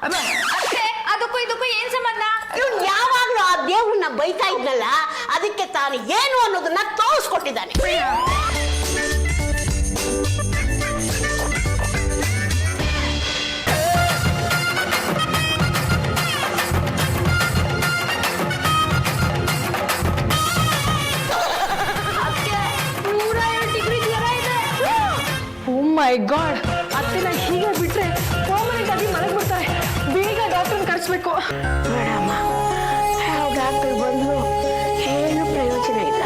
ಅತ್ತೆ ಅದಕ್ಕೂ ಇದಕ್ಕೂ ಏನ್ ಸಂಬಂಧ? ಇವ್ನು ಯಾವಾಗ್ಲೂ ಆ ದೇವ್ರನ್ನ ಬೈತಾ ಇದ್ನಲ್ಲ, ಅದಕ್ಕೆ ತಾನು ಏನು ಅನ್ನೋದನ್ನ ತೋರಿಸ್ಕೊಟ್ಟಿದ್ದಾನೆ. ಓ ಮೈ ಗಾಡ್, ಅತ್ತೆ ನಾನು ಹೀಗೆ ಬಿಟ್ರೆ ಪರ್ಮನೆಂಟ್ ಆಗಿ ಮನೆಗೆ ಬರ್ತಾರೆ. ಬೇಗ ಡಾಕ್ಟರ್ನ ಕರೆಸ್ಬೇಕು. ಮೇಡಮ್ಮ, ಡಾಕ್ಟರ್ ಬಂದ್ರು ಏನು ಪ್ರಯೋಜನ ಇಲ್ಲ.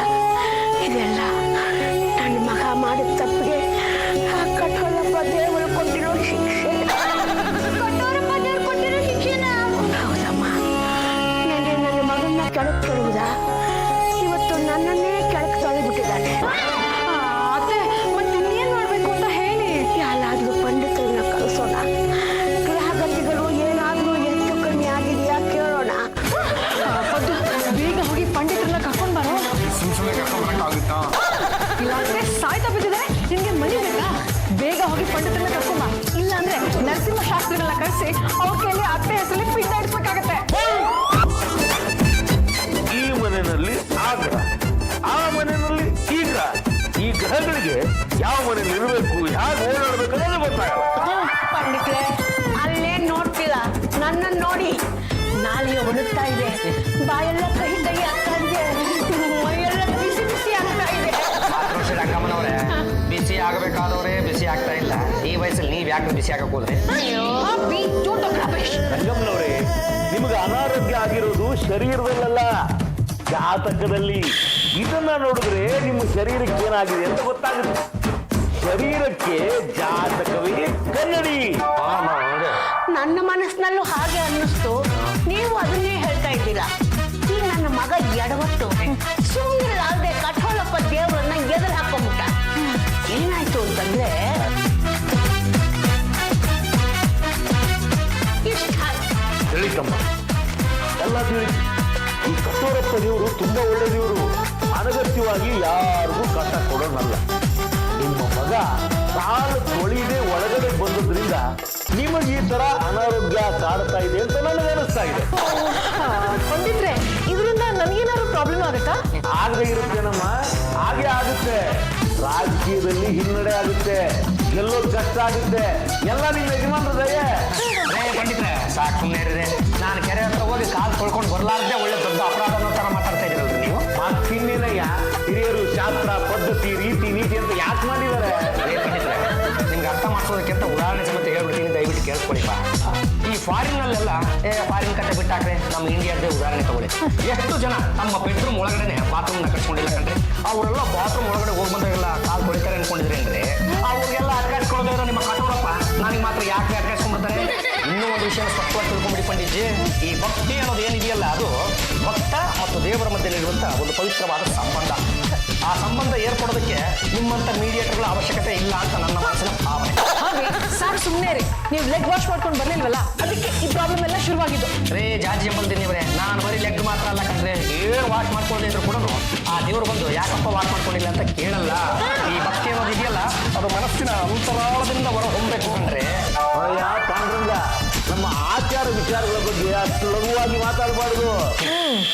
ಇದೆಲ್ಲ ನನ್ನ ಮಗ ಮಾಡಿದ ತಪ್ಪಿಗೆ ಆ ಕಠೋರಪ್ಪ ದೇವರು ಕೊಟ್ಟಿರೋ ಶಿಕ್ಷೆ. ಕಠೋರಪ್ಪ ದೇವರು ಕೊಟ್ಟಿರೋ ಶಿಕ್ಷೆನ? ಹೌದಮ್ಮ. ನೆನ್ನೆ ನನ್ನ ಮಗನ್ನ ಕೆಳಗೆ ಕೆಡುವುದ, ಇವತ್ತು ನನ್ನನ್ನೇ ಕೆಳಗೆ ತೊಳೆಬಿಟ್ಟಿದ್ದಾನೆ. ಅತ್ತೆ ಮತ್ತೆ ಇನ್ನೇನ್ ಮಾಡ್ಬೇಕು ಅಂತ ಹೇಳಿ. ಯಾರಾದ್ರೂ ಪಂಡಿತರನ್ನ ಕಳಿಸೋಣ. ಗ್ರಹಗತಿಗಳು ಏನಾದ್ರೂ ಹೆಚ್ಚು ಕಮ್ಮಿ ಆಗಿದೆಯಾ ಕೇಳೋಣ. ಪದ್ದು, ಬೇಗ ಹೋಗಿ ಪಂಡಿತರನ್ನ ಕರ್ಕೊಂಡ್ ಬರೋ. ಸುಮ್ಮನೆ ಕರ್ಕೊಂಡು ಬರಕ್ಕಾಗುತ್ತಾ? ಇಲ್ಲ ಅಂದ್ರೆ ಸಾಯ್ತಾ ಬಿದ್ದಿದ್ರೆ ನಿನ್ಗೆ ಮನೆ ಬೇಕಾ? ಬೇಗ ಹೋಗಿ ಪಂಡಿತರನ್ನ ಕರ್ಕೊಂಬ. ಇಲ್ಲ ಅಂದ್ರೆ ನರಸಿಂಹ ಶಾಸ್ತ್ರಿಗಳನ್ನ ಕಳಿಸಿ ಅವ್ರ ಕೈಯಲ್ಲಿ ಅತ್ತೆ ಹೆಸರಲ್ಲಿ ಪಿಂಡ ಇಡ್ಸ್ಬೇಕಾಗತ್ತೆ. ಈ ಮನೆಯಲ್ಲಿ ಆ ಗ್ರಹ, ಆ ಮನೆಯಲ್ಲಿ ಈ ಗ್ರಹ, ಈ ಗ್ರಹಗಳಿಗೆ ಯಾವ ಮನೇಲಿ ಇರಬೇಕು, ಹೇಗೆ ಓಡಾಡಬೇಕು ಅನ್ನೋದು ಗೊತ್ತಾಗಲ್ಲ. ಪಂಡಿತ್ರೆ, ಅಲ್ಲೇ ನೋಡ್ತಿಲ್ಲ, ನನ್ನನ್ನು ನೋಡಿ. ನಾಲಿಗೆ ಒಣಗ್ತಾ ಇದೆ, ಬಾಯೆಲ್ಲ ಕಹಿ ಕಹಿ ಆಗ್ತಾ ಇದೆ, ಮೈಯೆಲ್ಲ ಬಿಸಿ ಬಿಸಿ ಆಗ್ತಾ ಇದೆ. ಅಕ್ಕಮ್ಮನವ್ರೆ, ಬಿಸಿ ಆಗಬೇಕಾದವ್ರೆ ಬಿಸಿ ಆಗ್ತಾ ಇಲ್ಲ. ಈ ವಯಸ್ಸಲ್ಲಿ ನೀವ್ ಯಾಕೆ ಬಿಸಿ ಆಗಕ್ ಹೋದ್ರೆ? ರಂಗಮ್ಮನವ್ರೆ, ನಿಮಗೆ ಅನಾರೋಗ್ಯ ಆಗಿರೋದು ಶರೀರದಲ್ಲ, ಜಾತಕದಲ್ಲಿ. ಇದನ್ನ ನೋಡಿದ್ರೆ ನಿಮ್ಮ ಶರೀರಕ್ಕೆ ಏನಾಗಿದೆ ಅಂತ ಗೊತ್ತಾಗುತ್ತೆ. ಶರೀರಕ್ಕೆ ಜಾತಕವೇ ಕನ್ನಡಿ. ನನ್ನ ಮನಸ್ಸಿನಲ್ಲೂ ಹಾಗೆ ಅನ್ನಿಸ್ತು. ನೀವು ಅದನ್ನೇ ಹೇಳ್ತಾ ಇದ್ದೀರಾ. ಈ ನನ್ನ ಮಗ ಎಡವಟ್ಟು ಸುಮ್ಮನಿರಲಾಗದೆ ಕಠೋಳಪ್ಪ ದೇವರನ್ನ ಎದುರು ಹಾಕೊಂಡ್ಬಿಟ್ಟ. ಏನಾಯ್ತು ಅಂತಂದ್ರೆ, ಇಷ್ಟ ಹೇಳಿಕಮ್ಮ, ಎಲ್ಲ ತಿಳಿ. ಈ ಕಠೋರಪ್ಪ ದೇವರು ತುಂಬಾ ಒಳ್ಳೆ ದೇವರು. ಅನಗತ್ಯವಾಗಿ ಯಾರಿಗೂ ಕಷ್ಟ ಕೊಡೋನಲ್ಲ. ನಿಮ್ಮ ಮಗ ಕಾಲು ತೊಳಿದೆ ಒಳಗಡೆ ಬಂದದ್ರಿಂದ ನಿಮಗೆ ಈ ತರ ಅನಾರೋಗ್ಯ ಕಾಡ್ತಾ ಇದೆ ಅಂತ ನನಗೆ ಅನಿಸ್ತಾ ಇದೆ. ಪಂಡಿತ್ರೆ, ಇದರಿಂದ ನನಗೇನಾದ್ರು ಪ್ರಾಬ್ಲಮ್ ಆಗುತ್ತಾ? ಆಗದೆ ಇರುತ್ತೇನಮ್ಮ, ಹಾಗೆ ಆಗುತ್ತೆ. ರಾಜಕೀಯದಲ್ಲಿ ಹಿನ್ನಡೆ ಆಗುತ್ತೆ, ಗೆಲ್ಲೋದು ಕಷ್ಟ ಆಗುತ್ತೆ. ಎಲ್ಲ ನಿಮ್ಮ ಯಜಮಾನ್ರ ದಯೆ. ಪಂಡಿತ್ರೆ, ಸಾಕು ಸುಮ್ಮನೆ ಇರಿದೆ. ನಾನು ಕೆರೆ ಹತ್ರ ಹೋಗಿ ಕಾಲು ತೊಳ್ಕೊಂಡು ಬರ್ಲಾರ್ದೆ ಒಳ್ಳೆ ದೊಡ್ಡ ಅಪರಾಧ ಅನ್ನೋ ತರ ಮಾತಾಡ್ತಾ ಇದ್ರಲ್ರಿ ನೀವು. ಮತ್ತಿನ್ನೇನಯ್ಯ, ಹಿರಿಯರು ಶಾಸ್ತ್ರ ಪದ್ಧತಿ ರೀತಿ ನೀತಿ ಅಂತ ಯಾಕೆ ಮಾಡಿದ್ದಾರೆ? ಪಂಡಿತ್ರೆ, ನಿಮ್ಗೆ ಅರ್ಥ ಮಾಡಿಸೋದಕ್ಕಿಂತ ಉದಾಹರಣೆ ಸಮೇತ ಹೇಳ್ಬಿಡ್ತೀನಿ, ದಯವಿಟ್ಟು ಕೇಳಿಸ್ಕೊಳ್ಳಿಪ್ಪ. ಈ ಫಾರಿನ್ನಲ್ಲೆಲ್ಲ ಫಾರಿನ್ ಕತೆ ಬಿಟ್ಟಾಕ್ರೆ ನಮ್ಮ ಇಂಡಿಯಾದೇ ಉದಾಹರಣೆ ತಗೊಳ್ಳಿ. ಎಷ್ಟು ಜನ ತಮ್ಮ ಬೆಡ್ರೂಮ್ ಒಳಗಡೆ ಬಾತ್ರೂಮ್ನ ಕಟ್ಕೊಂಡಿಲ್ಲ ಕಂಡ್ರೆ, ಅವರೆಲ್ಲ ಬಾತ್ರೂಮ್ ಒಳಗಡೆ ಹೋಗಿ ಬಂದಾಗೆಲ್ಲ ಕಾಲು ತೊಳಿತಾರೆ ಅನ್ಕೊಂಡಿದ್ರಿ ಅಂದ್ರೆ ಅವ್ರಿಗೆಲ್ಲ ಅಟ್ಕಾಯಿಸ್ಕೊಳ್ಳೋದ್ರ ನಿಮ್ಮ ಕಠೋರಪ್ಪ ನನಗೆ ಮಾತ್ರ ಯಾಕೆ ಅಟ್ಕಾಯಿಸ್ಕೊಂಡ್ಬಿಡ್ತಾರೆ? ಇನ್ನೂ ಒಂದು ವಿಷಯ ಸ್ಪಷ್ಟವಾಗಿ ತಿಳ್ಕೊಂಬಿಡಿ ಪಂಡಿತ್ಜಿ. ಈ ಭಕ್ತಿ ಅನ್ನೋದು ಏನಿದೆಯಲ್ಲ, ಅದು ಭಕ್ತ ಮತ್ತು ದೇವರ ಮಧ್ಯೆಯಲ್ಲಿರುವಂತಹ ಒಂದು ಪವಿತ್ರವಾದ ಸಂಬಂಧ. ಆ ಸಂಬಂಧ ಏರ್ಪಡೋದಕ್ಕೆ ನಿಮ್ಮಂತ ಮೀಡಿಯೇಟರ್ಗಳ ಅವಶ್ಯಕತೆ ಇಲ್ಲ ಅಂತ ನನ್ನ ಮನಸ್ಸಿನ ಭಾವನೆ. ಹಾಗೆ ಸಾಕು ಸುಮ್ಮನೆ ರೀ. ನೀವು ಲೆಗ್ ವಾಶ್ ಮಾಡ್ಕೊಂಡು ಬರ್ಲಿಲ್ವಲ್ಲ, ಅದಕ್ಕೆ ಈ ಪ್ರಾಬ್ಲಮ್ ಎಲ್ಲ ಶುರುವಾಗಿದ್ದು. ರೇ ಜಾಜಿ ಎಂಬಲ್ದಿನಿವ್ರೆ, ನಾನು ಬರೀ ಲೆಗ್ ಮಾತ್ರ ಅಲ್ಲ ಕಂಡ್ರೆ, ಏನು ವಾಶ್ ಮಾಡ್ಕೊಳ್ಳದೆ ಇದ್ರು ಕೂಡ ಆ ದೇವರು ಬಂದು ಯಾಕಪ್ಪ ವಾಶ್ ಮಾಡ್ಕೊಂಡಿಲ್ಲ ಅಂತ ಕೇಳಲ್ಲ. ಈ ಭಕ್ತಿ ಅನ್ನೋದು ಇದೆಯಲ್ಲ, ಅದು ಮನಸ್ಸಿನ ಅಂತರಾಳದಿಂದ ಹೊರ ಹೊಮ್ಮಬೇಕು ಕಂಡ್ರೆ. ಪಾಂಡುರಂಗ, ನಮ್ಮ ಆಚಾರ ವಿಚಾರಗಳ ಬಗ್ಗೆ ಅಷ್ಟು ಲಘುವಾಗಿ ಮಾತಾಡಬಾರ್ದು.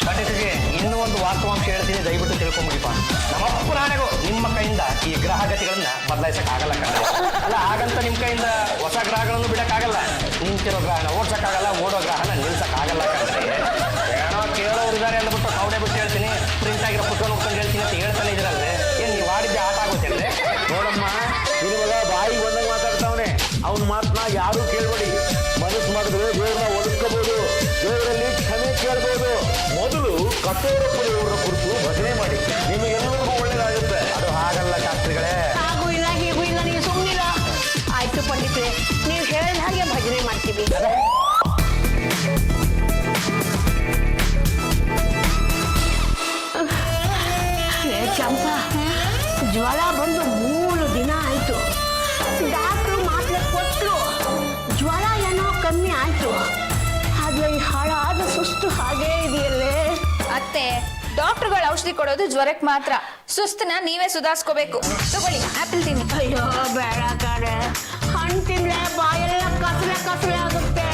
ಖಂಡಿತಗೆ ಇನ್ನೂ ಒಂದು ವಾಸ್ತವಾಂಶ ಹೇಳ್ತೀನಿ, ದಯವಿಟ್ಟು ತಿಳ್ಕೊಂಬಿಡಿಪ್ಪ. ನಮ್ಮ ಪುರಾಣಗೂ ನಿಮ್ಮ ಕೈಯಿಂದ ಈ ಗ್ರಹಗತಿಗಳನ್ನ ಬದಲಾಯಿಸಕ್ ಆಗಲ್ಲ ಕಂಡ್ರೆ. ಅಲ್ಲ, ಹಾಗಂತ ನಿಮ್ಮ ಕೈಯಿಂದ ಹೊಸ ಗ್ರಹಗಳನ್ನು ಬಿಡಕ್ಕಾಗಲ್ಲ, ನಿಂತಿರೋ ಗ್ರಹನ ಓಡ್ಸಕ್ಕಾಗಲ್ಲ, ಓಡೋ ಗ್ರಹನ ನಿಲ್ಸಕ್ಕಾಗಲ್ಲ ಕಂಡ್ರೆ. ಏನೋ ಕೇಳೋರು ಇದ್ದಾರೆ ಅಂದ್ಬಿಟ್ಟು ಕವಡೆ ಬಿಟ್ಟು ಹೇಳ್ತೀನಿ, ಪ್ರಿಂಟ್ ಆಗಿರೋ ಪುಸ್ತಕ ನೋಡ್ಕೊಂಡು ಹೇಳ್ತೀನಿ ಅಂತ ಹೇಳ್ತಾನೆ ಇದ್ರಲ್ವೇ. ಏನ್ ನೀವು ಆಡಿದ್ದೆ ಆಟ ಆಗುತ್ತೆ ನೋಡಮ್ಮ, ನಿನ್ನ ಮಗ ಬಾಯಿಗೆ ಬಂದಾಗ ಮಾತಾಡ್ತಾವನೆ. ಅವನ ಮಾತನ್ನ ಯಾರೂ ಕೇಳಬೇಡಿ. ಮನಸ್ಸು ಮಾಡಿದ್ರೆ ದೇವ್ರನ್ನ ಒದಗಿಸ್ಕೋಬಹುದು, ದೇವರಲ್ಲಿ ಕ್ಷಮೆ ಕೇಳ್ಬೋದು. ಮೊದಲು ಕಠೋರಪ್ಪ ದೇವರ ಕುರಿತು ಭಜನೆ ಮಾಡಿ, ನಿಮಗೆಲ್ಲರಿಗೂ ಒಳ್ಳೇದಾಗುತ್ತೆ. ಅದು ಹಾಗಲ್ಲ ಶಾಸ್ತ್ರಿಗಳೇ. ಹಾಗೂ ಇಲ್ಲ ಹೀಗೂ ಇಲ್ಲ, ನೀವು ಸುಮ್ಮನಿಲ್ಲ. ಆಯ್ತು ಪಂಡಿತ್ರೆ, ನೀವು ಹೇಳಿದ ಹಾಗೆ ಭಜನೆ ಮಾಡ್ತೀವಿ. ಚಂಪಾ, ಜ್ವರ ಬಂದು 3 ದಿನ ಆಯ್ತು. ಡಾಕ್ಟ್ರು ಮಾತ್ರೆ ಕೊಟ್ಟರು, ಜ್ವರ ಏನೋ ಕಮ್ಮಿ ಆಯ್ತು. ಆದ್ರೆ ಈ ಹಾಳಾದ ಸುಸ್ತು ಹಾಗೇ ಇದೆಯಲ್ಲೇ. ಅತ್ತೆ, ಡಾಕ್ಟರ್ಗಳು ಔಷಧಿ ಕೊಡೋದು ಜ್ವರಕ್ಕೆ ಮಾತ್ರ. ಸುಸ್ತನ್ನ ನೀವೇ ಸುಧಾರಿಸ್ಕೋಬೇಕು. ತಗೊಳ್ಳಿ, ಆಪಲ್ ತಿನ್ನಿ. ಅಯ್ಯೋ ಬೇಡ ಕಡೆ, ಹಣ್ಣು ತಿಂದ್ರೆ ಬಾಯೆಲ್ಲ ಕಸಲೆ ಕಸಲೆ ಆಗುತ್ತೆ.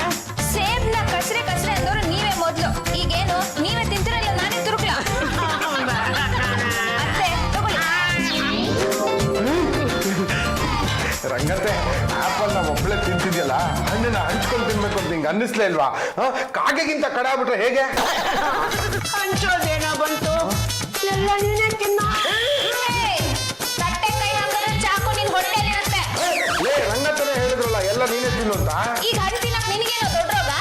ಕಸ್ರೆ ಕಸ್ರೆ ಅಂದವರು ನೀವೇ ಮೊದ್ಲು. ಈಗೇನು ನೀವೇ ತಿಂತಿರಲ್ಲ, ನಾನೇ ತುರುಕ್ಲ. ಅತ್ತೆ ತಗೊಳ್ಳಿ. ರಂಗತ್ತೆ ಆಪಲ್ ನಾವು ಒಬ್ಳೆ ತಿಂತಿದ್ಯಲ್ಲ, ಹಣ್ಣನ್ನ ಹಂಚ್ಕೊಂಡು ತಿನ್ಬೇಕು ಅಂತ ನಿಂಗೆ ಅನ್ನಿಸ್ಲೇ ಇಲ್ವಾ? ಕಾಗೆಗಿಂತ ಕಡ ಆಗ್ಬಿಟ್ರೆ ಹೇಗೆ? ಹಂಚೋದೇನ ಬಂತು, ಎಲ್ಲ ನೀನೇ ತಿನ್ನ. ತಟ್ಟೆ ಕೈ ಹಾಕಿದ್ರೆ ಚಾಕು ನಿನ್ ಹೊಟ್ಟೆಲಿರುತ್ತೆ. ರಂಗತ್ತನೇ ಹೇಳಿದ್ರಲ್ಲ ಎಲ್ಲ ನೀನೇ ತಿನ್ನು ಅಂತ. ಈಗ ಹಣ್ಣು ತಿನ್ನಕ್ ನಿನಗೇನೋ ದೊಡ್ಡ ರೋಗ?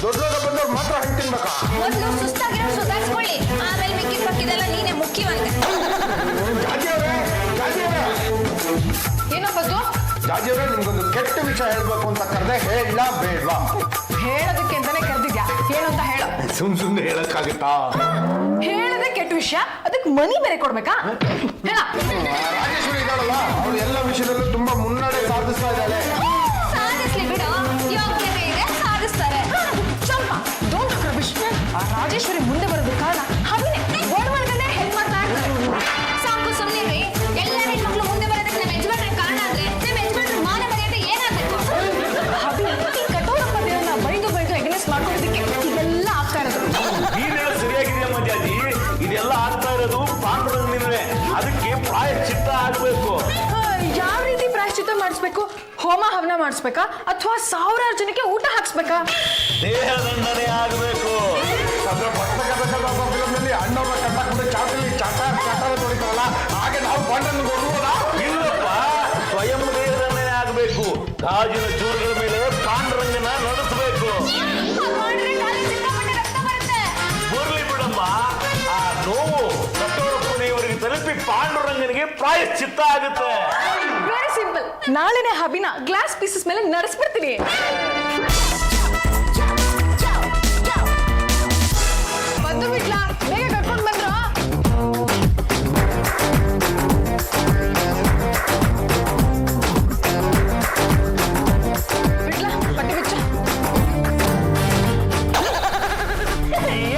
ದೊಡ್ಡ ರೋಗ ಬಂದವ್ರು ಮಾತ್ರ ಹಣ್ಣು ತಿನ್ಬೇಕಾ? ಮೊದ್ಲು ಸುಸ್ತಾಗಿರೋ ಸುಧಾರಿಸ್ಕೊಳ್ಳಿ, ಆಮೇಲೆ ಮಿಕ್ಕಿದ ಪಕ್ಕಿದೆಲ್ಲ ನೀನೇ ಮುಖ್ಯವಂತೆ. ಏನಪ್ಪದ್ದು? ಜಾಜಿಯವ್ರೆ, ನಿಮ್ಗೊಂದು ಕೆಟ್ಟ ವಿಷಯ ಹೇಳ್ಬೇಕು ಅಂತ ಕರೆದೆ, ಹೇಳ ಬೇಡ್ವಾ? ಹೇಳೋದಕ್ಕೆ ಅಂತಾನೆ ಕರೆದಿದ್ಯಾ, ಹೇಳು ಅಂತ ಹೇಳು. ಸುಮ್ನೆ ಹೇಳಕ್ಕಾಗುತ್ತಾ? ಹೇಳದೆ ಕೆಟ್ಟ ವಿಷಯ, ಅದಕ್ಕೆ ಮನಿ ಬೇರೆ ಕೊಡ್ಬೇಕಾ? ಹೇಳ. ರಾಜೇಶ್ವರಿ ಇದ್ದಾಳಲ್ಲ, ಅವಳು ಎಲ್ಲ ವಿಷಯದಲ್ಲೂ ತುಂಬಾ ಮುನ್ನಡೆ ಸಾಧಿಸ್ತಾ ಇದ್ದಾಳೆ. ಸಾಧಿಸ್ಲಿ ಬಿಡು, ಯೋಗ್ಯತೆ ಇದೆ, ಸಾಧಿಸ್ತಾರೆ. ಸ್ವಲ್ಪ ಡೋಂಟ್ ರಬಿಶ್. ಆ ರಾಜೇಶ್ವರಿ ಮುಂದೆ ಬರೋದು ಕಾರಣ ಹವಿನೇ ಒಳಗಡೆ ಹೆಲ್ಪ್ ಮಾಡ್ತಾ ಇರ್ತಾರೆ. ಸಾಕು ಸುಮ್ಮನೆ. ಎಲ್ಲ ಹೆಣ್ಮಕ್ಳು ಮುಂದೆ ಬರೋದಕ್ಕೆ ನಮ್ಮ ಯಜಮಾನ್ರ ಕಾರಣ ಅಂದ್ರೆ ನಮ್ಮ ಯಜಮಾನ್ರ ಮಾನ ಮರ್ಯಾದೆ ಏನಾಗಬೇಕು? ಹವಿ ಈ ಕಠೋರ ಪದ್ಯಗಳನ್ನ ಬೈದು ಎಗನೆಸ್ಟ್ ಮಾಡ್ಕೊಳ್ಳೋದಕ್ಕೆ ಇದೆಲ್ಲ ಆಗ್ತಾ ಇರೋದು. ನೀನೆಲ್ಲ ಸರಿಯಾಗಿದೆಯಾ ಮಂಜಾಜಿ? ಇದೆಲ್ಲ ಆಗ್ತಾ ಇರೋದು ಪಾಂಡುರಂಗನಿಂದಲೇ. ಅದಕ್ಕೆ ಪ್ರಾಯಶ್ಚಿತ್ತ ಆಗಬೇಕು. ಯಾವ ರೀತಿ ಪ್ರಾಯಶ್ಚಿತ್ತ ಮಾಡಿಸ್ಬೇಕು? ಹೋಮ ಹವನ ಮಾಡಿಸ್ಬೇಕಾ ಅಥವಾ ಸಾವಿರಾರು ಜನಕ್ಕೆ ಊಟ ಹಾಕ್ಸ್ಬೇಕಾ? ದೇಹದಂಡನೆ ಆಗಬೇಕು. ಫಿಲಮ್ನಲ್ಲಿ ಅಣ್ಣವ್ರ ಕಟ್ಟಾಕೊಂಡು ಚಾಟಲಿ ಚಾಟಾರ ತೊಳಿತಾರಲ್ಲ, ಹಾಗೆ ನಾವು ಪಾಂಡನ್ ಕೊಡುವುದಾ? ಇಲ್ಲಪ್ಪ, ಸ್ವಯಂ ದೇಹದಂಡನೆ ಆಗಬೇಕು. ಗಾಜಿನ ಚೂರುಗಳ ಮೇಲೆ ಪಾಂಡುರಂಗನ ನಡೆಸಬೇಕು. ಮಾಡಿದ್ರೆ ಕಾಲಿಗೆ ಸಿಕ್ಕಾಪಟ್ಟೆ ರಕ್ತ ಬರುತ್ತೆ. ಬರ್ಲಿ ಬಿಡಮ್ಮ, ಆ ನೋವು ಕಟ್ಟೋರ ಪುಣೆಯವರಿಗೆ ತಲುಪಿ ಪಾಂಡುರಂಗನಿಗೆ ಪ್ರಾಯಶ್ಚಿತ್ತ ಆಗುತ್ತೆ. Very simple. ನಾಳೆನೆ ಹಬಿನ ಗ್ಲಾಸ್ ಪೀಸಸ್ ಮೇಲೆ ನಡೆಸ್ಬಿಡ್ತೀನಿ. ಬಂದು ಬಿಡ್ಲಾ? ಬೇಗ ಕರ್ಕೊಂಡು ಬಂದ್ರು. ಬಿಡ್ಲಾ? ಬಟ್ಟೆ ಬಿಚ್ಚ.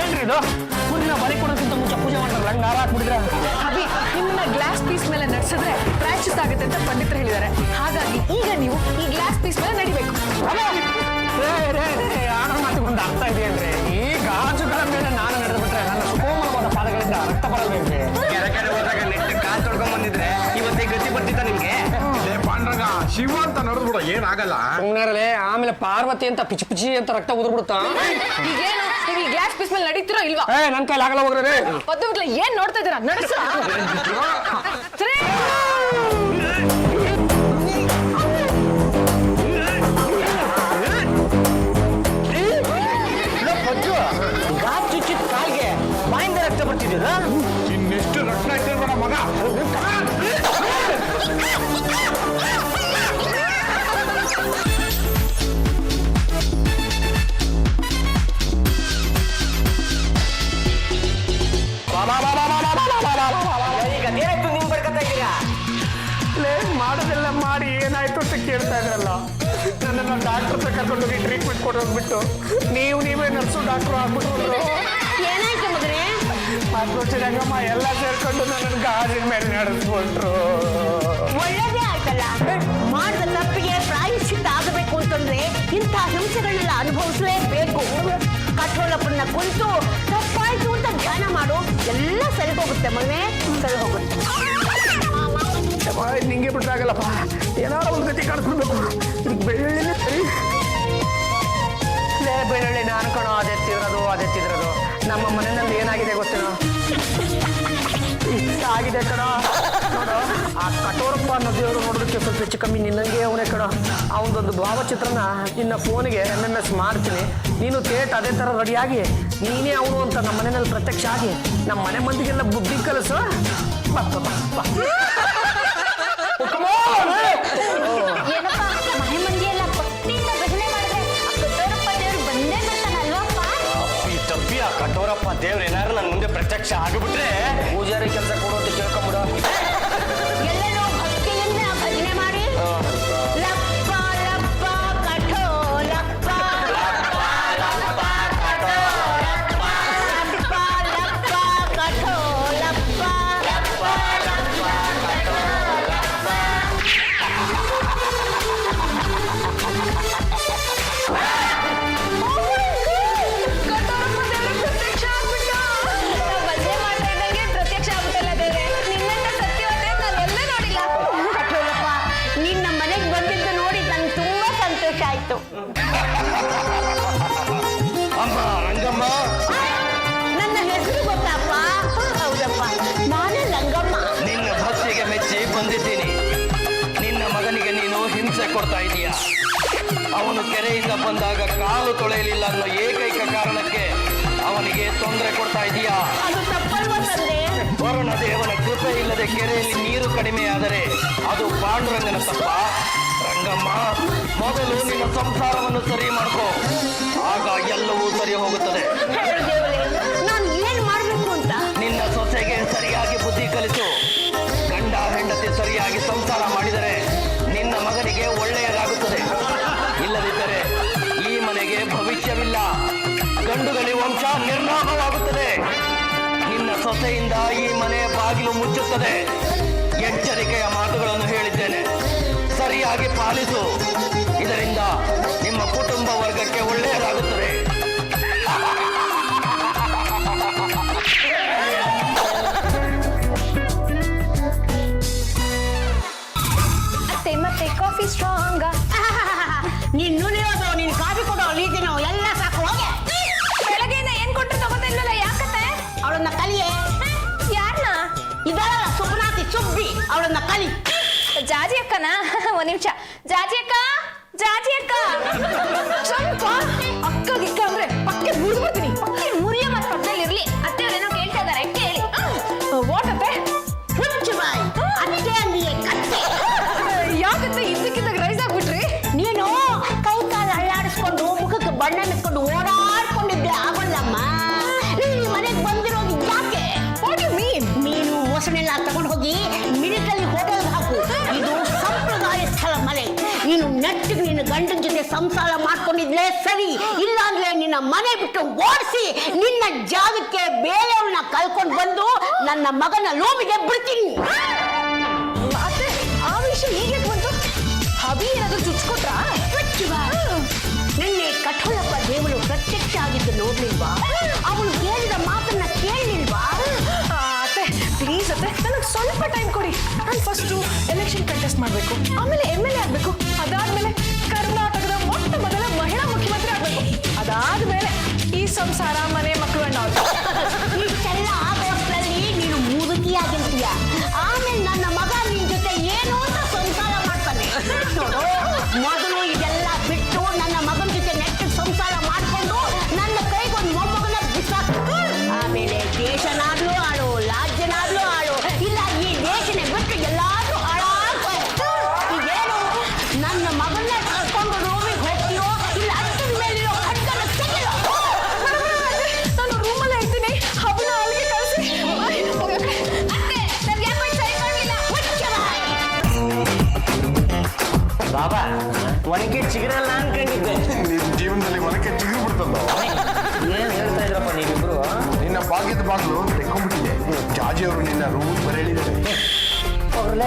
ಏನ್ರಿ ಇದು? ಊರಿನ ಬಲಿ ಕೊಡೋಕ್ಕಿಂತ ಮುಂಚೆ ಪೂಜೆ ಮಾಡ್ತಾರೆ, ಹಂಗೆ ಹಾರ ಹಾಕ್ಬಿಟ್ಟಿದ್ರೆ. ಅಭಿ, ನಿಮ್ಮನ್ನ ಗ್ಲಾಸ್ ಪೀಸ್ ಮೇಲೆ ನಡೆಸಿದ್ರೆ ಪ್ರಾಯಶ್ಚಿತ್ತ ಆಗುತ್ತೆ ಅಂತ ಪಂಡಿತರು ಹೇಳಿದ್ದಾರೆ. ಹಾಗಾಗಿ ಈಗ ನೀವು ಈ ಗ್ಲಾಸ್ ಪೀಸ್ ಮೇಲೆ ನಡಿಬೇಕು. ಆಡೋ ಮಾತಿಗೆ ಒಂದು ಅರ್ಥ ಇದೆ ಅಂದ್ರೆ, ಈ ಗಾಜುಗಳ ಮೇಲೆ ನಾನು ನಡೆದು ಬಿಟ್ರೆ ನನ್ನ ಸುಕೋಮಲವಾದ ಪಾದಗಳಿಂದ ರಕ್ತ ಬರಬೇಕ್ರಿ. ಕೆರೆ ಕಡೆ ಹೋದಾಗ ನೆಟ್ಟು ಕಾಲು ತೊಳ್ಕೊಂಡ್ ಬಂದಿದ್ರೆ ಇವತ್ತೇ ಗತಿ ಬರ್ತಿತ್ತ ನಿಮ್ಗೆ? ಪಾಂಡ್ರಂಗ ಶಿವ ಅಂತ ನಡೆದ್ಬಿಡ, ಏನಾಗಲ್ಲ. ಸುಮ್ಮನೆ ಆಮೇಲೆ ಪಾರ್ವತಿ ಅಂತ ಪಿಚಿ ಪಿಚಿ ಅಂತ ರಕ್ತ ಉದುರ್ಬಿಡುತ್ತಾ? ಈಗೇನು ನೀವು ಈ ಗ್ಲಾಸ್ ಪೀಸ್ ಮೇಲೆ ನಡೀತಿರೋ ಇಲ್ವಾ? ನನ್ ಕೈಲಿ ಆಗಲ್ಲ ಹೋಗ್ರಿ. ಪದ್ದು ಬಿಟ್ಲ ಏನ್ ನೋಡ್ತಾ ಇದ್ದೀರಾ? ನಡೆಸ. ಗಾಜು ಚುಚ್ಚಿದ ಕಾಯಿಗೆ ಬಾಯಿಂದ ರಕ್ತ ಬರ್ತಿದ್ದೀರಾ? ಇನ್ನೆಷ್ಟು ರಕ್ತ ಇಟ್ಟಿರ್ಬೇಡ ಮಗ. ಈಗ ಅದೇನಾಯ್ತು ನಿಮ್ ಬಡ್ಕತ್ತಾ ಇದ್ದೀರಾ? ಮಾಡೋದೆಲ್ಲ ಮಾಡಿ ಏನಾಯ್ತು ಅಂತ ಕೇಳ್ತಾ ಇದ್ರಲ್ಲ, ನನ್ನನ್ನು ಡಾಕ್ಟರ್ ಹತ್ರ ಕರ್ಕೊಂಡೋಗಿ ಟ್ರೀಟ್ಮೆಂಟ್ ಕೊಡೋಗ್ಬಿಟ್ಟು ನೀವೇ ನರ್ಸು ಡಾಕ್ಟ್ರು ಆಗ್ಬಿಟ್ಟು ಏನಾಯ್ತು ಮಗನೇ? ರಂಗಮ್ಮ ಎಲ್ಲ ಸೇರ್ಕೊಂಡು ನನ್ನ ಗಾಜಿನ ಮೇಲೆ ನಡೆಸ್ಬಿಟ್ರು. ಒಳ್ಳೇದೇ ಆಯ್ತಲ್ಲ. ಮಾಡಿದ ತಪ್ಪಿಗೆ ಪ್ರಾಯಶ್ಚಿತ್ತ ಆಗಬೇಕು ಅಂತಂದ್ರೆ ಇಂಥ ಹಿಂಸೆಗಳನ್ನೆಲ್ಲ ಅನುಭವಿಸಲೇಬೇಕು. ಕಠೋರಪ್ಪನ್ನ ಕುಂತು ತಪ್ಪಾಯ್ತು ಅಂತ ಧ್ಯಾನ ಮಾಡು, ಎಲ್ಲ ಸರಿ ಹೋಗುತ್ತೆ ಮಗನೇ, ಸರಿ ಹೋಗುತ್ತೆ. ನಿಂಗೆ ಬಿಟ್ಟಾಗಲ್ಲಪ್ಪ, ಏನಾದ್ರು ಒಂದು ಗತಿ ಕಾಣಿಸ್ಬಿಡ್ಬೇಕು. ಇದಕ್ಕೆ ಬೆಳ್ಳುಳ್ಳಿನೇ ಸರಿ. ಬೆಳ್ಳುಳ್ಳಿ ನಾನು ಕಣೋ ಅದೆತ್ತಿದ್ರದು. ನಮ್ಮ ಮನೆಯಲ್ಲಿ ಏನಾಗಿದೆ ಗೊತ್ತೇನೋ? ಇಷ್ಟ ಆಗಿದೆ ಕಣ. ನೋಡು, ಆ ಕಠೋರಪ್ಪ ಅನ್ನೋ ದೇವರು ನೋಡೋದಕ್ಕೆ ಸ್ವಲ್ಪ ಹೆಚ್ಚು ಕಮ್ಮಿ ನಿನ್ನಂಗೆ ಅವನೇ ಕಣ. ಅವನದೊಂದು ಭಾವಚಿತ್ರನ ನಿನ್ನ ಫೋನಿಗೆ SMS ಮಾಡ್ತೀನಿ. ನೀನು ಥೇಟ್ ಅದೇ ಥರ ರೆಡಿಯಾಗಿ ನೀನೇ ಅವನು ಅಂತ ನಮ್ಮ ಮನೆಯಲ್ಲಿ ಪ್ರತ್ಯಕ್ಷ ಆಗಿ ನಮ್ಮ ಮನೆ ಮಂದಿಗೆಲ್ಲ ಬುದ್ಧಿ ಕಲಿಸು. ಏನಪ್ಪ ಮನೆ ಮಂದಿ ಎಲ್ಲ ಭಕ್ತಿಯಿಂದ ಭಜನೆ ಮಾಡಿದ್ರೆ ಕಟ್ಟೋರಪ್ಪ ದೇವ್ರು ಬಂದೇ ಬರ್ತಾನಲ್ವಪ್ಪ? ತಪ್ಪಿ ಆ ಕಠೋರಪ್ಪ ದೇವ್ರು ಏನಾದ್ರು ನನ್ನ ಮುಂದೆ ಪ್ರತ್ಯಕ್ಷ ಆಗಿಬಿಟ್ರೆ ಪೂಜಾರಿ ಕೆಲಸ ಕೊಡು ಅಂತ ಕೇಳ್ಕೊಂಬಿಡು. ಎಲ್ಲರೂ ಭಕ್ತಿಯಿಂದ ಭಜನೆ ಮಾಡಿ ಲಪ್ಪ ಲಪ್ಪ ಕಠೋ ಲಪ್ಪ ಲಪ್ಪ ಲಪ್ಪ ಕಠೋ ಲಪ್ಪ ಲಪ್ಪ ಕಠೋ ಲಪ್ಪ ಲಪ್ಪ ಲಪ್ಪ ಕಠೋ ಲಪ್ಪ. Oh my God! ಕೊಡ್ತಾ ಇದೀಯಾ? ಅವನು ಕೆರೆಯಿಂದ ಬಂದಾಗ ಕಾಲು ತೊಳೆಯಲಿಲ್ಲ ಅನ್ನೋ ಏಕೈಕ ಕಾರಣಕ್ಕೆ ಅವನಿಗೆ ತೊಂದರೆ ಕೊಡ್ತಾ ಇದೀಯಾ? ಅದು ತಪ್ಪಲ್ವಾ ತಂದೆ? ವರುಣ ದೇವನ ಕೃಪೆ ಇಲ್ಲದೆ ಕೆರೆಯಲ್ಲಿ ನೀರು ಕಡಿಮೆಯಾದರೆ ಅದು ಪಾಂಡುರಂಗನ ತಪ್ಪ? ರಂಗಮ್ಮ, ಮೊದಲು ನಿನ್ನ ಸಂಸಾರವನ್ನು ಸರಿ ಮಾಡ್ಕೋ, ಆಗ ಎಲ್ಲವೂ ಸರಿ ಹೋಗುತ್ತದೆ. ಹೇಳು ದೇವರೇ, ನಾನು ಏನ್ ಮಾಡ್ಬೇಕು ಅಂತ? ನಿನ್ನ ಸೊಸೆಗೆ ಸರಿಯಾಗಿ ಬುದ್ಧಿ ಕಲಿಸು. ಗಂಡ ಹೆಂಡತಿ ಸರಿಯಾಗಿ ಸಂಸಾರ ಮಾಡಿದರೆ ನಿನ್ನ ಮಗನಿಗೆ ಒಳ್ಳೆಯದಾಗುತ್ತದೆ. ಇಲ್ಲದಿದ್ದರೆ ಈ ಮನೆಗೆ ಭವಿಷ್ಯವಿಲ್ಲ, ಗಂಡುಗಳಿ ವಂಶ ನಿರ್ನಾಮವಾಗುತ್ತದೆ. ನಿನ್ನ ಸೊಸೆಯಿಂದ ಈ ಮನೆಯ ಬಾಗಿಲು ಮುಚ್ಚುತ್ತದೆ. ಎಚ್ಚರಿಕೆಯ ಮಾತುಗಳನ್ನು ಹೇಳಿದ್ದೇನೆ, ಸರಿಯಾಗಿ ಪಾಲಿಸು. ಇದರಿಂದ ನಿಮ್ಮ ಕುಟುಂಬ ವರ್ಗಕ್ಕೆ ಒಳ್ಳೆಯದಾಗುತ್ತದೆ. ಅತ್ತೆ ಮತ್ತೆ ಕಾಫಿ ಸ್ಟ್ರಾಂಗ್. ನೀನ್ ನುಲಿಯೋದು, ನೀನ್ ಕಾಫಿ ಕೊಡೋ ರೀತಿನೋ ಎಲ್ಲ ಸಾಕು, ಹೋಗೆ. ಬೆಳಗ್ಗೆಯಿಂದ ಏನ್ ಕೊಟ್ಟರು ತಗೋತಾ ಇಲ್ವಲ್ಲ, ಯಾಕತ್ತೆ? ಅವಳನ್ನ ಕಲಿಯೇ. ಯಾರನ್ನ? ಇದಲ್ಲ ಸುಬ್ನಾತಿ ಸುಬ್ಬಿ, ಅವಳನ್ನ ಕಲಿ. ಜಾಜಿ ಅಕ್ಕನ? ಒಂದ್ ನಿಮಿಷ. ಜಾಜಿ ಅಕ್ಕ, ಜಾಜಿ ಅಕ್ಕ, ಸ್ವಲ್ಪ ಅಕ್ಕ ಗಿಕ್ಕ ಅಂದ್ರೆ ಪಕ್ಕೆ ಮುರಿದ್ಬಿಡ್ತೀನಿ. ಪಕ್ಕೆ ಮುರಿಯ ಮತ್ ಪಕ್ಕದಲ್ಲಿ ಇರ್ಲಿ. ಅತ್ತೆ ಅವ್ರೇನೋ ಕೇಳ್ತಾ ಇದಾರೆ, ಕೇಳಿ. ವಾಟ್ ಅತ್ತೆ? ಹುಚ್ಚು ಬಾಯಿ, ಅತ್ತೆ ಅಂದಿಗೆ ಕತ್ತೆ. ಯಾಕತ್ತೆ ಇದ್ದಕ್ಕಿದ್ದಾಗ ರೈಸ್ ಆಗ್ಬಿಟ್ರಿ? ನೀನು ಕೈ ಕಾಲು ಅಳ್ಳಾಡಿಸ್ಕೊಂಡು ಮುಖಕ್ಕೆ ಬಣ್ಣ ಮೆತ್ಕೊಂಡು ಓಡಾಡ್ಕೊಂಡಿದ್ದೆ ಆಗೋಲ್ಲಮ್ಮ. ನೀನು ಮನೆಗೆ ಬಂದಿರೋದು ಯಾಕೆ? What you mean? ಮೀನು ಮೊಸಳೆಲ್ಲ ತಗೊಂಡು ಹೋಗಿ ಮಿಲಿಟರಿ ಹೋಟೆಲ್ ಹಾಕು. ಇದು ಸಂಪ್ರದಾಯ ಸ್ಥಳ ಮನೆ. ನೀನು ನೆಟ್ಟಿಗೆ ನಿನ್ನ ಗಂಡನ ಜೊತೆ ಸಂಸಾರ ಮಾಡ್ಕೊಂಡಿದ್ಲೇ ಸರಿ, ಇಲ್ಲಾಂದ್ರೆ ನಿನ್ನ ಮನೆ ಬಿಟ್ಟು ಓಡಿಸಿ ನಿನ್ನ ಜಾಗಕ್ಕೆ ಬೇರೆಯವ್ರನ್ನ ಕಲ್ಕೊಂಡು ಬಂದು ನನ್ನ ಮಗನ ಲೋಮಿಗೆ ಬಿಡ್ತೀನಿ. ಅತ್ತೆ, ಆ ವಿಷಯ ಈಗ ಬಂತು? ಹಬಿ ಏನಾದ್ರು ಚುಚ್ಕೊಟ್ರಾ? ನಿನ್ನೆ ಕಠೋಳಪ್ಪ ದೇವರು ಪ್ರತ್ಯಕ್ಷ ಆಗಿದ್ದು ನೋಡ್ಲಿಲ್ವಾ? ಅವನು ಹೇಳಿದ ಮಾತನ್ನ ಕೇಳಲಿಲ್ವಾ? ಅತ್ತೆ ಪ್ಲೀಸ್ ಅತ್ತೆ, ನನಗೆ ಸ್ವಲ್ಪ ಟೈಮ್ ಕೊಡಿ. ನಾನು ಫಸ್ಟು ಎಲೆಕ್ಷನ್ ಕಂಟೆಸ್ಟ್ ಮಾಡಬೇಕು, ಆಮೇಲೆ MLA ಆಗಬೇಕು, ಅದಾದ್ಮೇಲೆ ಕರ್ನಾಟಕದ ಮೊಟ್ಟ ಮೊದಲ ಮಹಿಳಾ ಮುಖ್ಯಮಂತ್ರಿ ಆಗಬೇಕು, ಅದಾದ್ಮೇಲೆ ಈ ಸಂಸಾರ ಮನೆ ಮಕ್ಕಳು ಅನ್ನೋದು. ಇಷ್ಟೆಲ್ಲ ಆಗೋಷ್ಟರಲ್ಲಿ ನೀನು ಮುದುಕಿಯಾಗಿರ್ತೀಯ. ಆಮೇಲೆ ನನ್ನ ಮಗ ನಿನ್ ಜೊತೆ ಏನು ಅಂತ ಸಂಸಾರ ಮಾಡ್ತಾನೆ. ನೋಡು, ಮೊದಲು ಇದೆಲ್ಲ ಬಿಟ್ಟು ನನ್ನ ಮಗನ ಜೊತೆ ನೆಟ್ಟಿಗೆ ಸಂಸಾರ ಮಾಡ್ಕೊಂಡು ನನ್ನ ಕೈಗೊಂದು ಮೊಮ್ಮಗನ ಬಿಸಾಕು. ಆಮೇಲೆ ದೇಶನಾದ್ರೂ ಆಳು, ರಾಜ್ಯನಾದ್ರೂ ಆಳು, ಇಲ್ಲ ಈ ದೇಶನೇ ಬಿಟ್ಟು ಎಲ್ಲಾದ್ರೂ ಹಾಳಾಗ್ತಾರೆ. ಇದೇನು ನನ್ನ ಮಗನ್ನ ಕರ್ಕೊಂಡು ರೂಮಿಗೆ ಹೋಗ್ತೀಯೋ ಇಲ್ಲ ಅಷ್ಟದ ಮೇಲಿರೋ ಕಟ್ಟನ್ನು ತೆಗೆಯೋ? ನಾನು ರೂಮಲ್ಲೇ ಇರ್ತೀನಿ, ಹಬ್ಬನ ಅಲ್ಲಿಗೆ ಕಳಿಸಿ. ಅತ್ತೆ, ನಮ್ಗೆ ಯಾಕೆ ಸರಿ ಮಾಡ್ಲಿಲ್ಲ? ಬಾಬಾ, ಒನಕೆ ಚಿಗುರಲ್ಲ ಅನ್ಕೊಂಡಿದ್ದೆ. ನಿನ್ ಜೀವನದಲ್ಲಿ ಒನಕೆ ಚಿಗುರು ಬಿಡ್ತದೋ? ಏನ್ ಹೇಳ್ತಾ ಇದ್ರಪ್ಪ ನೀವಿಬ್ರು? ನಿನ್ನ ಬಾಗಿದ ಬಾಗ್ಲು ತೆಕ್ಕೊಂಡ್ಬಿಟ್ಟಿದೆ. ಜಾಜಿ ಅವರು ನಿನ್ನ ರೂಮ್ ಬರೆಯಲಿದ್ದಾರೆ. ಹೋಗ್ರ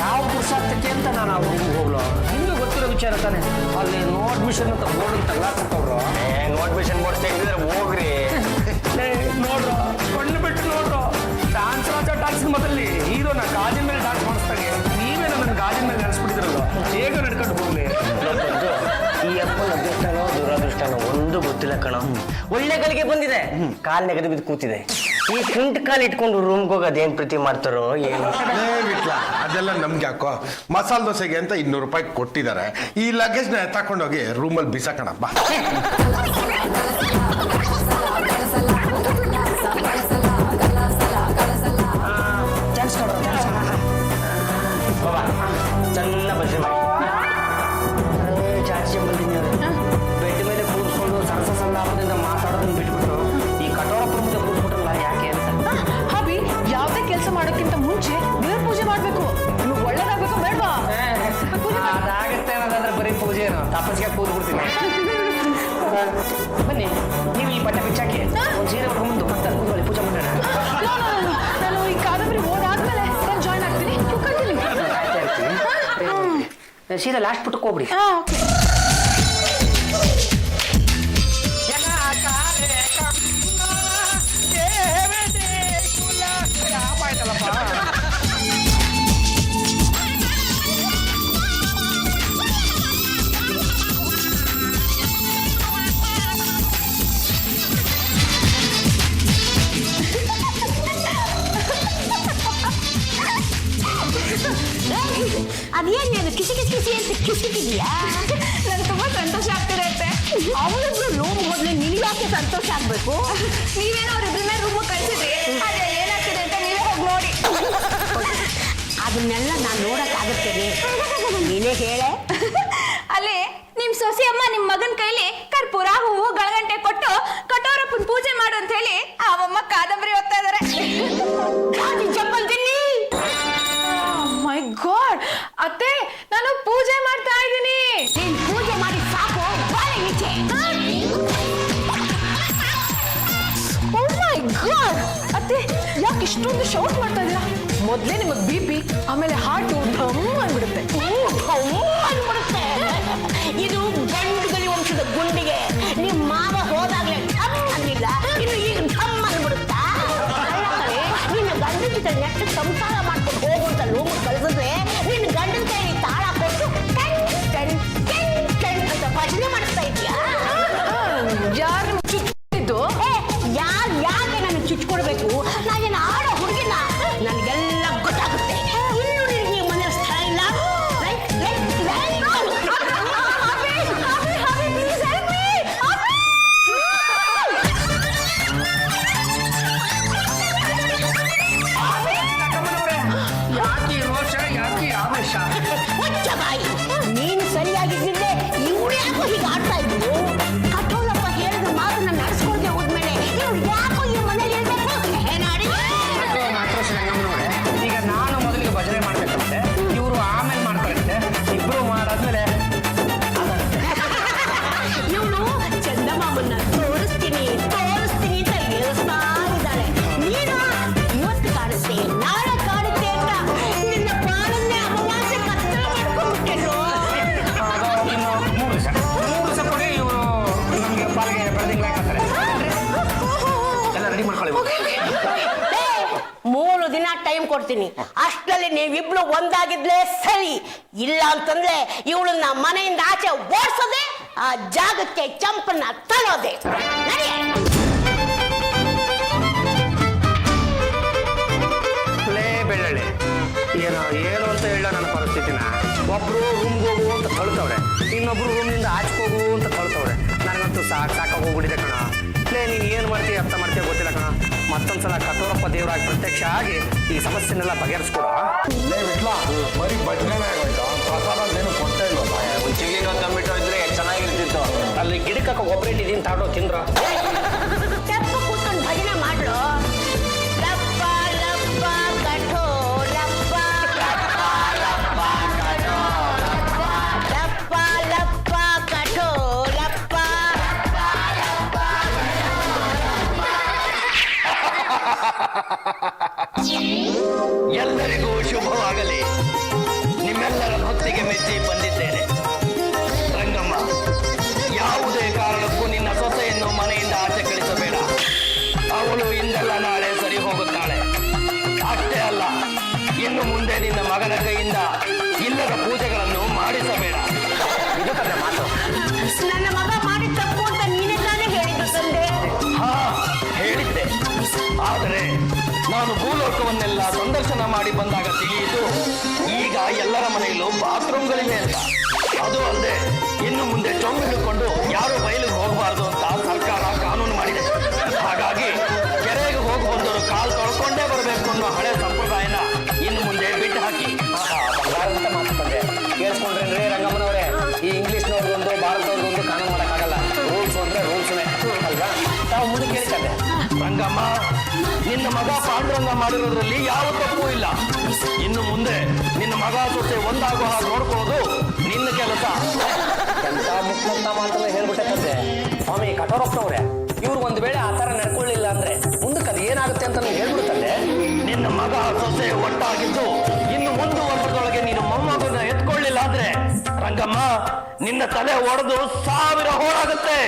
ಯಾವ ಪುರುಷಾರ್ಥಕ್ಕೆ ಅಂತ ನಾನು ಅವ್ರ ರೂಮ್ಗೆ ಹೋಗ್ಲು? ನಿಮ್ಗೆ ಗೊತ್ತಿರೋ ವಿಚಾರ ತಾನೆ. ಅಲ್ಲಿ ನೋಟ್ ಮಿಷನ್ ಅಂತ ಬೋರ್ಡ್ ತಗ್ಲಾಕ್ಬಿಟ್ಟವ್ರು. ನೋಟ್ ಮಿಷನ್ ಬೋರ್ಡ್ ತೆಗೆದಿದ್ರೆ ಹೋಗ್ರಿ. ನೋಡ್ರು, ಕಣ್ಣು ಬಿಟ್ಟು ನೋಡ್ರು, ಡಾನ್ಸ್ ಡಾನ್ಸ್ ಮೊದಲಲ್ಲಿ ಹೀರೋನ ಗಾಜಿನ ಮೇಲೆ ಡಾನ್ಸ್ ಮಾಡಿಸ್ತಾಗೆ ನೀವೇ ನನ್ನ ಗಾಜಿನ ಮೇಲೆ ನಡೆಸ್ಬಿಟ್ಟಿದ್ರಲ್ಲ, ಹೇಗೆ ನಡ್ಕೊಂಡು ಹೋಗ್ಲಿ? ಈ ಅಪ್ಪನ ಅದೃಷ್ಟನೋ ದುರದೃಷ್ಟನೋ ಒಂದು ಗೊತ್ತಿಲ್ಲ ಕಣ. ಒಳ್ಳೆ ಗಳಿಗೆ ಬಂದಿದೆ, ಕಾಲ್ ನೆಗದು ಬಿದ್ದು ಕೂತಿದೆ. ಈ ಕುಂಟ ಕಾಲ್ ಇಟ್ಕೊಂಡು ರೂಮ್ಗೆ ಹೋಗೋದು ಏನ್ ಪ್ರೀತಿ ಮಾಡ್ತಾರೋ ಏನು? ಬಿಟ್ಲ, ಅದೆಲ್ಲ ನಮ್ಗೆ ಯಾಕೋ. ಮಸಾಲೆ ದೋಸೆಗೆ ಅಂತ 200 ರೂಪಾಯಿ ಕೊಟ್ಟಿದ್ದಾರೆ. ಈ ಲಗೇಜ್ನ ತಕೊಂಡೋಗಿ ರೂಮಲ್ಲಿ ಬಿಸಾಕಣಪ್ಪ. ಚೆನ್ನ ಬಜೆ ಮಾಡಿ ಚಾಚಿ ಬಂದಿದ್ದೀನಿ. ಬೆಡ್ ಮೇಲೆ ಕೂತ್ಕೊಂಡು ಸರಸ ಸಲ್ಲಾಪದಿಂದ ಮಾತಾಡೋದನ್ನ ಬಿಟ್ಬಿಟ್ಟು ಈ ಕಠೋರಪ್ಪನ ಮುಂದೆ ಕೂತ್ಬಿಟ್ರಲ್ಲ ಯಾಕೆ ಅಂತ. ಹಬಿ, ಯಾವುದೇ ಕೆಲಸ ಮಾಡೋಕ್ಕಿಂತ ಮುಂಚೆ ದೇವ್ರ ಪೂಜೆ ಮಾಡ್ಬೇಕು. ನಿಮಗೆ ಒಳ್ಳೇದಾಗ್ಬೇಕು ಬೇಡವಾ? ಅದಾಗುತ್ತೆ ಅನ್ನೋದಾದ್ರೆ ಬರೀ ಪೂಜೆ ಏನು, ತಪಸ್ಸಿಗೆ ಕೂತ್ಬಿಡ್ತೀನಿ. ಬನ್ನಿ, ನೀವು ಈ ಬಟ್ಟೆ ಬಿಚ್ಚಾಕಿ ಒಂದು ಸೀರೆ ಉಟ್ಕೊಂಡ್ಬಂದು ಪಕ್ಕದಲ್ಲಿ ಕೂತ್ಕೊಳ್ಳಿ, ಪೂಜೆ ಮಾಡೋಣ. ನಾನು ಈ ಕಾದಂಬರಿ ಓದಾದ್ಮೇಲೆ ನಾನು ಜಾಯ್ನ್ ಆಗ್ತೀನಿ. ನೀವು ಕಂಟಿನ್ಯೂ. ಕಾಯ್ತಾ ಇರ್ತೀನಿ. ಸೀರೆ ಲಾಸ್ಟ್ ಪುಟ್ಟಕ್ಕೆ ಹೋಗ್ಬಿಡಿ. ಓಕೆ. ಅದೇನ್ ನೀನು ಕಿಸಿ ಕಿಸಿ ಕಿಸಿ ಅಂತ ಕಿಸಿಕಿದ್ಯಾ? ನಂಗೆ ತುಂಬಾ ಸಂತೋಷ ಆಗ್ತಿದೆ ಅತ್ತೆ. ಅವಳಿಗೂ ರೂಮ್ ಹೋದ್ಲೆ ನಿನಗ್ಯಾಕೆ ಸಂತೋಷ ಆಗ್ಬೇಕು? ನೀವೇನೋ ಅವ್ರಿಬ್ರನ್ನ ರೂಮ್ ಕಳ್ಸಿದ್ರಿ, ಅದೇ ಏನಾಗ್ತಿದೆ ಅಂತ ನೀವೇ ಹೋಗಿ ನೋಡಿ. ಅದನ್ನೆಲ್ಲ ನಾನು ನೋಡಕ್ಕಾಗುತ್ತೇನೆ, ನೀನೇ ಹೇಳೆ. ಅಲ್ಲಿ ನಿಮ್ ಸೊಸೆ ಅಮ್ಮ ನಿಮ್ ಮಗನ್ ಕೈಲಿ ಕರ್ಪೂರ ಹೂವು ಗಳಗಂಟೆ ಕೊಟ್ಟು ಕಟೋರಪ್ಪನ್ ಪೂಜೆ ಮಾಡು ಅಂತ ಹೇಳಿ ಅವಮ್ಮ ಕಾದಂಬರಿ ಓದ್ತಾ ಇದಾರೆ. ಚಪ್ಪಲ್ ತಿನ್ನಿ. ಮೈ ಗಾಡ್ ಅತ್ತೆ, ನಾನು ಪೂಜೆ ಮಾಡ್ತಾ ಇದ್ದೀನಿ. ನೀನ್ ಪೂಜೆ ಮಾಡಿ ಸಾಕು, ಬಾಳೆ ಈಚೆ. ಓ ಮೈ ಗಾಡ್ ಅತ್ತೆ, ಯಾಕೆ ಇಷ್ಟೊಂದು ಶೌಟ್ ಮಾಡ್ತಾ ಇದ್ದೀರಾ? ಮೊದ್ಲೇ ನಿಮಗ್ BP, ಆಮೇಲೆ ಹಾರ್ಟು ಢಮ್ ಅಂದ್ಬಿಡುತ್ತೆ. ಅಂದ್ಬಿಡುತ್ತೆ. ಇದು ಗಂಡುಗಲಿ ವಂಶದ ಗುಂಡಿಗೆ ನಿಮ್ ಮಾವ ಹೋದಾಗ್ಲೇ ಢಮ್ ಅನ್ನಿಲ್ಲ, ಇನ್ನು ಈಗ ಢಮ್ ಅಂದ್ಬಿಡುತ್ತಾ? ನಿನ್ನ ಗಂಡನ ಜೊತೆ ನೆಟ್ಟು ಸಂಸಾರ ಮಾಡ್ಕೊಂಡು ಹೋಗುವಂತ ಲೋಮ ಕಳಿಸಿದ್ರೆ ನಿನ್ನ ಗಂಡನ ಕೈಯಲ್ಲಿ ತಾಳ ಕೊಟ್ಟು ಟೆನ್ ಟೆನ್ ಟೆನ್ ಟೆನ್ ಅಂತ ಭಜನೆ ಮಾಡಿಸ್ತಾ ಇದೀಯಾ? ಯಾರು ಚುಚ್ಚಿದ್ದು? ಯಾಕೆ ನಾನು ಚುಚ್ಕೊಡ್ಬೇಕು? ನಾನೇನು ಆಡೋ ಹುಡುಗಿನ, ನನಗೆಲ್ಲ ಗೊತ್ತಾಗುತ್ತೆ. ಇನ್ನು ನಿನಗೆ ಈ ಮನೆ ಸ್ಥಳ ಇಲ್ಲ. ಯಾಕೆ ರೋಷ, ಯಾಕೆ ಆವೇಶ? ಹುಚ್ಚ ಬಾಯಿ, ನೀನು ಸರಿಯಾಗಿದ್ದಿದ್ದೆ ಇವ್ರು ಯಾಕೋ ಹೀಗೆ ಆಡ್ತಾ ಇದ್ರು? ಕಠೋಳಪ್ಪ ಹೇಳಿದ ಮಾತನ್ನ ನಡೆಸ್ಕೊಳ್ದೆ ಹೋದ್ಮೇಲೆ ಇವ್ರು ಯಾಕೋ ಈ ಮನೇಲಿ ಇರ್ಬೇಕು? ಏನಾಡಿ ಮಾತ್ರ ರಂಗಮ್ಮನವ್ರೆ, ಈಗ ನಾನು ಮೊದಲಿಗೆ ಭಜನೆ ಮಾಡ್ಬೇಕಂತೆ, ಇವರು ಆಮೇಲೆ ಮಾಡ್ತಾರಂತೆ, ಇಬ್ರು ಮಾಡಾದ್ಮೇಲೆ ಇವನು ಚಂದಮಾಮನ್ನ ತೋರಿಸ್ತೀನಿ ತೋರಿಸ್ತೀನಿ ಅಂತ ಹೇಳ್ತಾ ಇದ್ದಾಳೆ. ನೀನು ಇವತ್ತು ಕಾಣುತ್ತೆ ನಾಳೆ ಕಾಣುತ್ತೆ ಅಂತ ನಿನ್ನ ಪಾಲನ್ನೇ ಅಮಾವಾಸ್ಯೆ ಕತ್ತಲ ಮಾಡ್ಕೊಂಡ್ಬಿಟ್ಟೆಲ್ಲೋ. ಇನ್ನು 3 ದಿವಸ ಕೊಡಿ, ಇವರು ನಮಗೆ ಪಾಲಿಗೆ ಬೆಳೆದಿಂಗ್ಲಾಕತ್ತಾರೆ. ಎಲ್ಲ ರೆಡಿ ಮಾಡ್ಕೊಳ್ಳಿ. 3 ದಿನ ಟೈಮ್ ಕೊಡ್ತೀನಿ, ಅಷ್ಟರಲ್ಲಿ ನೀವಿಬ್ರು ಒಂದಾಗಿದ್ಲೇ ಸರಿ. ಇಲ್ಲ ಅಂತಂದ್ರೆ ಇವಳನ್ನ ಮನೆಯಿಂದ ಆಚೆ ಓಡಿಸೋದೆ, ಆ ಜಾಗಕ್ಕೆ ಚಂಪನ್ನ ತಳ್ಳೋದೆ. ನಡಿ. ಲೇ ಬೆಳ್ಳಳ್ಳಿ, ಏನು ಅಂತ ಹೇಳ ನನ್ನ ಪರಿಸ್ಥಿತಿನ. ಒಬ್ರು ರೂಮ್ಗೆ ಹೋಗು ಅಂತ ತಳ್ತವ್ರೆ, ಇನ್ನೊಬ್ರು ರೂಮ್ನಿಂದ ಆಚೆ ಹೋಗು ಅಂತ ತಳ್ತವ್ರೆ. ನನಗಂತೂ ಸಾಕಾಗೋಗ್ಬಿಟ್ಟಿದೆ ಕಣ. ಲೇ, ನೀನು ಏನು ಮಾಡ್ತೀಯ ಅರ್ಥ ಮಾಡ್ತೀಯ ಗೊತ್ತಿಲ್ಲ ಕಣ. ಮತ್ತೊಂದ್ಸಲ ಕಟೋರಪ್ಪ ದೇವರಾಗಿ ಪ್ರತ್ಯಕ್ಷ ಆಗಿ ಈ ಸಮಸ್ಯೆನೆಲ್ಲ ಬಗೆಹರಿಸ್ಕೊಡ. ಬರೀ ಭಜನೆ ಆಗೋಯ್ತು, ಪ್ರಸಾದ ಏನು ಕೊಟ್ಟೇ ಇಲ್ವಲ್ಲ. ಒಂದು ಚಿಗ್ಲಿನ ಕಂಬಿಟ್ಟು ಇದ್ರೆ ಚೆನ್ನಾಗಿರ್ತಿತ್ತು. ಅಲ್ಲಿ ಗಿಡಕ್ಕೆ ಒಬ್ಬರಿಟ್ಟಿದ್ದೀನಿ ತಾಡೋ ತಿಂದ್ರ. ತೆಪ್ಪ ಕೂತ್ಕೊಂಡು ಭಜನೆ ಮಾಡ್ಲು. ಲಪ್ಪ ಲಪ್ಪ ಕಠೋ ಲಪ್ಪ ಲಪ್ಪ ಲಪ್ಪ ಕಠೋ ಲಪ್ಪ. ಎಲ್ಲರಿಗೂ ಶುಭವಾಗಲಿ. ನಿಮ್ಮೆಲ್ಲರ ಭಕ್ತಿಗೆ ಮೆಚ್ಚಿ ಬಂದಿದ್ದೇನೆ. ರಂಗಮ್ಮ, ಯಾವುದೇ ಕಾರಣಕ್ಕೂ ನಿನ್ನ ಸೊಸೆಯನ್ನು ಮನೆಯಿಂದ ಆಚೆ ಕಳಿಸಬೇಡ. ಅವಳು ಇಂದೆಲ್ಲ ನಾಳೆ ಸರಿ ಹೋಗುತ್ತಾಳೆ. ಅಷ್ಟೇ ಅಲ್ಲ, ಇನ್ನು ಮುಂದೆ ನಿನ್ನ ಮಗನ ಕೈಯಿಂದ ಇಲ್ಲದ ಪೂಜೆಗಳನ್ನು ಮಾಡಿಸಬೇಡ. ಇದು ಕತೆ ಮಾತು. ನನ್ನ ಮಗ ಮಾಡಿದ ತಪ್ಪು ಅಂತ ನೀನೇ ತಾನೇ ಹೇಳಿದ್ದು ತಂದೆ. ಹಾ, ಹೇಳಿದ್ದೆ. ಆದರೆ ನಾನು ಭೂಲೋಕವನ್ನೆಲ್ಲ ಸಂದರ್ಶನ ಮಾಡಿ ಬಂದಾಗ ತಿಳಿಯಿತು, ಈಗ ಎಲ್ಲರ ಮನೆಯಲ್ಲೂ ಬಾತ್ರೂಮ್ಗಳಿವೆ ಅಂತ. ಅದು ಅಲ್ಲದೆ ಇನ್ನು ಮುಂದೆ ಚೊಂಬು ಹಿಡ್ಕೊಂಡು ಯಾರು ಬಯಲಿಗೆ ಹೋಗಬಾರ್ದು ಅಂತ ಸರ್ಕಾರ ಕಾನೂನು ಮಾಡಿದೆ. ಹಾಗಾಗಿ ಕೆರೆಗೆ ಹೋಗಿ ಬಂದವರು ಕಾಲು ತೊಳ್ಕೊಂಡೇ ಬರಬೇಕು ಅನ್ನೋ ಹಳೆ ಸಂಪ್ರದಾಯನ ಇನ್ನು ಮುಂದೆ ಬಿಟ್ಟು ಹಾಕಿ. ಬಂಗಾರದ ಮಾತು ತಂದೆ ಕೇಳಿಸ್ಕೊಂಡ್ರೇನ್ರಿ ರಂಗಮ್ಮನವರೇ? ಈ ಇಂಗ್ಲಿಷ್ನವ್ರಿಗೊಂದು ಭಾರತವ್ರಿಗೊಂದು ಕಾನೂನು ಮಾಡೋಕ್ಕಾಗಲ್ಲ. ರೂಲ್ಸ್ ಅಂದ್ರೆ ರೂಲ್ಸ್ನೇ ಅಲ್ವಾ? ತಾವು ಮುಂದೆ ಕೇಳ್ತಾರೆ. ರಂಗಮ್ಮ, ನಿನ್ನ ಮಗ ಪಾಂಡುರಂಗ ಮಾಡಿರೋದ್ರಲ್ಲಿ ಯಾವ ತಪ್ಪು ಇಲ್ಲ. ಇನ್ನು ಮುಂದೆ ನಿನ್ನ ಮಗ ಸೊಸೆ ಒಂದಾಗೋ ಹಾಗೆ ನೋಡ್ಕೊಳ್ಳೋದು ನಿನ್ನ ಕೆಲಸ. ಎಂತ ಮುಕ್ತ ಮಾತನ್ನ ಹೇಳ್ಬಿಟ್ಟೆ ತಂದೆ. ಸ್ವಾಮಿ ಕಟೋರಪ್ಪನವ್ರೆ, ಇವ್ರು ಒಂದು ವೇಳೆ ಆ ಥರ ನಡ್ಕೊಳ್ಳಿಲ್ಲ ಅಂದ್ರೆ ಮುಂದಕ್ಕೆ ಅದು ಏನಾಗುತ್ತೆ ಅಂತ ಹೇಳ್ಬಿಡುತ್ತಂದೆ. ನಿನ್ನ ಮಗ ಸೊಸೆ ಒಟ್ಟಾಗಿದ್ದು ಇನ್ನು 1 ವರ್ಷದೊಳಗೆ ನೀನು ಮೊಮ್ಮಗನ ಎತ್ಕೊಳ್ಳಿಲ್ಲ ಅಂದ್ರೆ ರಂಗಮ್ಮ, ನಿನ್ನ ತಲೆ ಒಡೆದು 1000 ಹೋರಾಗುತ್ತೆ.